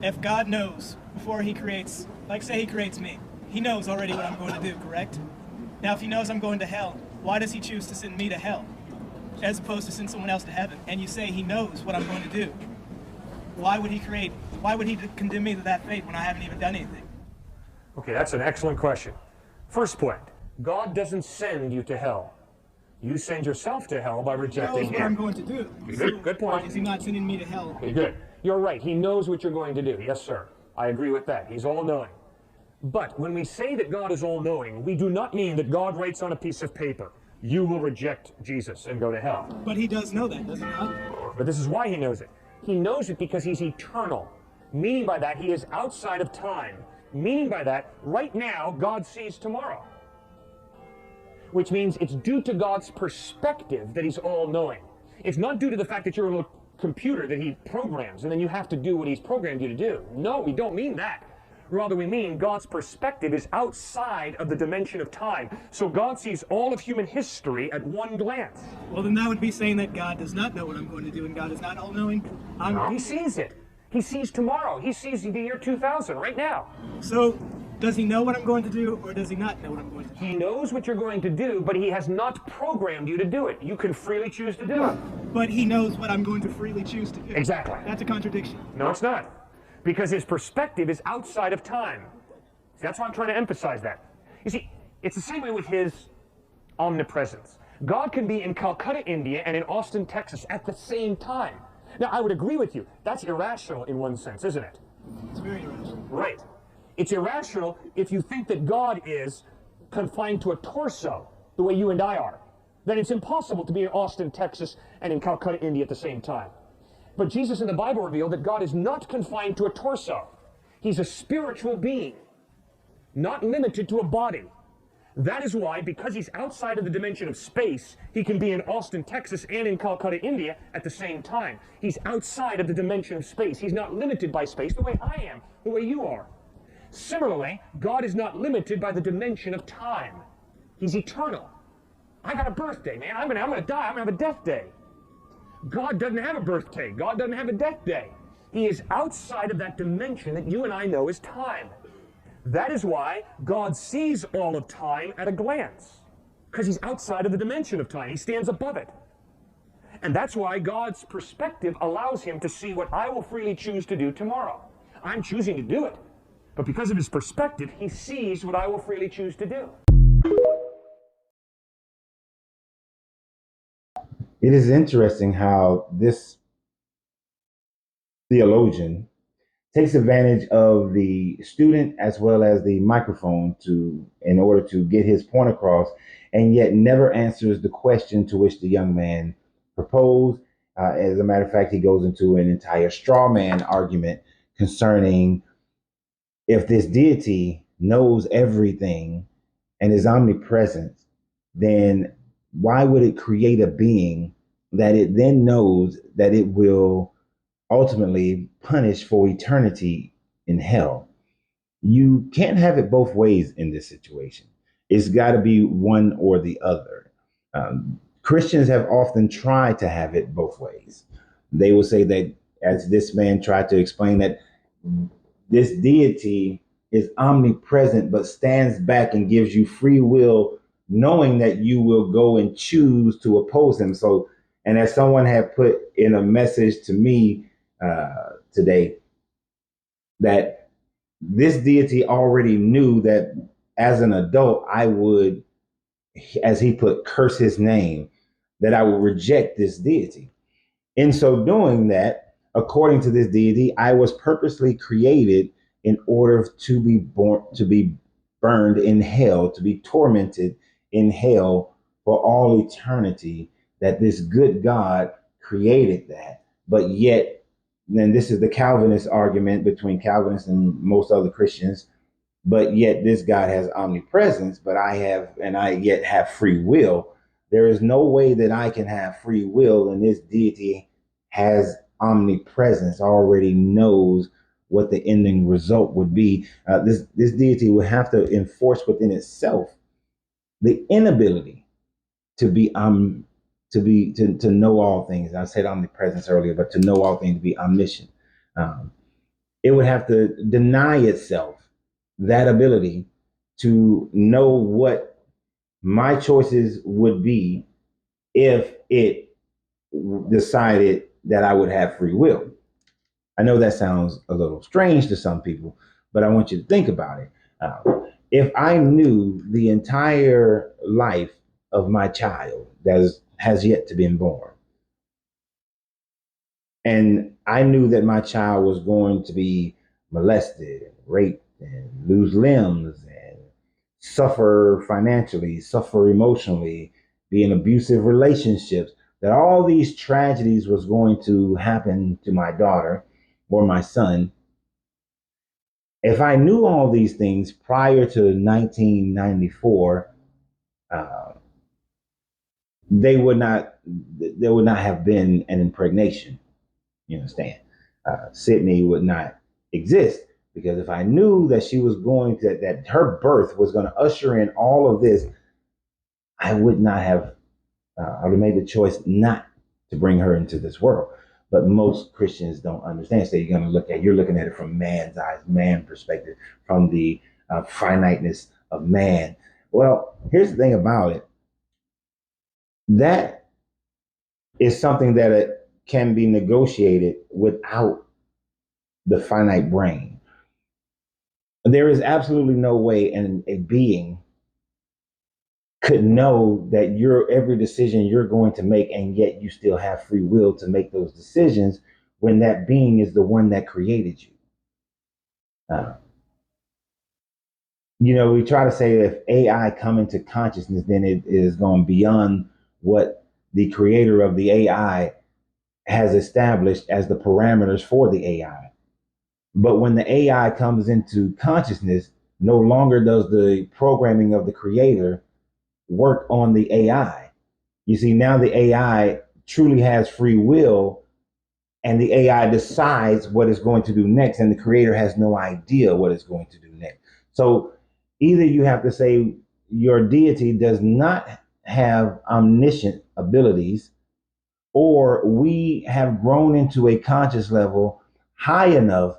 If God knows before he creates, like say he creates me, he knows already what I'm going to do, correct? Now if he knows I'm going to hell, why does he choose to send me to hell as opposed to send someone else to heaven? And you say he knows what I'm going to do. Why would he condemn me to that fate when I haven't even done anything? Okay, that's an excellent question. First point, God doesn't send you to hell. You send yourself to hell by rejecting He knows what I'm him. going to do. Good point. Is he not sending me to hell? Okay, good. You're right. He knows what you're going to do. Yes, sir. I agree with that. He's all-knowing. But when we say that God is all-knowing, we do not mean that God writes on a piece of paper, you will reject Jesus and go to hell. But he does know that, does he not? But this is why he knows it. He knows it because he's eternal. Meaning by that, he is outside of time. Meaning by that, right now, God sees tomorrow. Which means it's due to God's perspective that he's all-knowing. It's not due to the fact that you're a little computer that he programs and then you have to do what he's programmed you to do. No, we don't mean that. Rather, we mean God's perspective is outside of the dimension of time. So God sees all of human history at one glance. Well, then that would be saying that God does not know what I'm going to do and God is not all-knowing. He sees it. He sees tomorrow. He sees the year 2000 right now. So, does he know what I'm going to do or does he not know what I'm going to do? He knows what you're going to do, but he has not programmed you to do it. You can freely choose to do it. But he knows what I'm going to freely choose to do. Exactly. That's a contradiction. No, it's not. Because his perspective is outside of time. See, that's why I'm trying to emphasize that. You see, it's the same way with his omnipresence. God can be in Calcutta, India, and in Austin, Texas at the same time. Now, I would agree with you. That's irrational in one sense, isn't it? It's very irrational. Right. It's irrational if you think that God is confined to a torso, the way you and I are. Then it's impossible to be in Austin, Texas, and in Calcutta, India at the same time. But Jesus in the Bible revealed that God is not confined to a torso. He's a spiritual being, not limited to a body. That is why, because he's outside of the dimension of space, he can be in Austin, Texas, and in Calcutta, India at the same time. He's outside of the dimension of space. He's not limited by space the way I am, the way you are. Similarly, God is not limited by the dimension of time. He's eternal. I got a birthday, man. I'm gonna die. I'm gonna have a death day. God doesn't have a birthday. God doesn't have a death day. He is outside of that dimension that you and I know as time. That is why God sees all of time at a glance, because he's outside of the dimension of time. He stands above it. And that's why God's perspective allows him to see what I will freely choose to do tomorrow. I'm choosing to do it. But because of his perspective, he sees what I will freely choose to do. It is interesting how this theologian takes advantage of the student as well as the microphone in order to get his point across, and yet never answers the question to which the young man proposed. As a matter of fact, he goes into an entire straw man argument concerning if this deity knows everything and is omnipresent, then why would it create a being that it then knows that it will ultimately punish for eternity in hell? You can't have it both ways in this situation. It's got to be one or the other. Christians have often tried to have it both ways. They will say that, as this man tried to explain, that this deity is omnipresent but stands back and gives you free will, knowing that you will go and choose to oppose him. So, and as someone had put in a message to me today, that this deity already knew that as an adult, I would, as he put, curse his name, that I would reject this deity. In so doing that, according to this deity, I was purposely created in order to be born, to be burned in hell, to be tormented in hell for all eternity, that this good God created that. But yet, then this is the Calvinist argument between Calvinists and most other Christians, but yet this God has omnipresence, but I yet have free will. There is no way that I can have free will, and this deity has omnipresence, already knows what the ending result would be. This deity would have to enforce within itself the inability to know all things. I said omnipresence earlier, but to know all things, to be omniscient. it would have to deny itself that ability to know what my choices would be if it decided that I would have free will. I know that sounds a little strange to some people, but I want you to think about it. If I knew the entire life of my child that has yet to be born, and I knew that my child was going to be molested, and raped, and lose limbs, and suffer financially, suffer emotionally, be in abusive relationships, that all these tragedies was going to happen to my daughter or my son. If I knew all these things prior to 1994, uh, they would not there would not have been an impregnation. You understand? Sydney would not exist, because if I knew that she was going to, that her birth was going to usher in all of this, I would not have. I would have made the choice not to bring her into this world. But most Christians don't understand. So you're looking at it from man's eyes, man perspective, from the finiteness of man. Well, here's the thing about it. That is something that it can be negotiated without the finite brain. There is absolutely no way a being could know that your every decision you're going to make, and yet you still have free will to make those decisions, when that being is the one that created you. Uh, we try to say that if AI come into consciousness, then it is going beyond what the creator of the AI has established as the parameters for the AI. But when the AI comes into consciousness, no longer does the programming of the creator work on the AI. You see, now the AI truly has free will, and the AI decides what it's going to do next, and the creator has no idea what it's going to do next. So either you have to say your deity does not have omniscient abilities, or we have grown into a conscious level high enough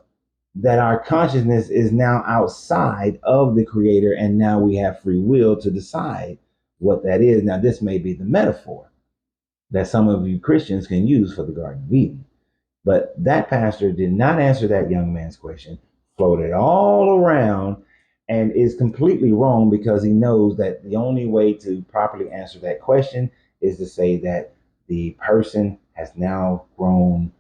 that our consciousness is now outside of the creator, and now we have free will to decide what that is. Now, this may be the metaphor that some of you Christians can use for the Garden of Eden, but that pastor did not answer that young man's question, floated all around, and is completely wrong, because he knows that the only way to properly answer that question is to say that the person has now grown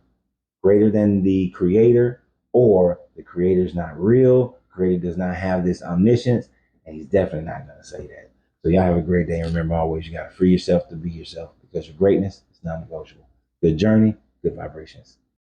greater than the creator, or the creator is not real, creator does not have this omniscience, and he's definitely not going to say that. So y'all have a great day, and remember always, you got to free yourself to be yourself, because your greatness is non-negotiable. Good journey, good vibrations.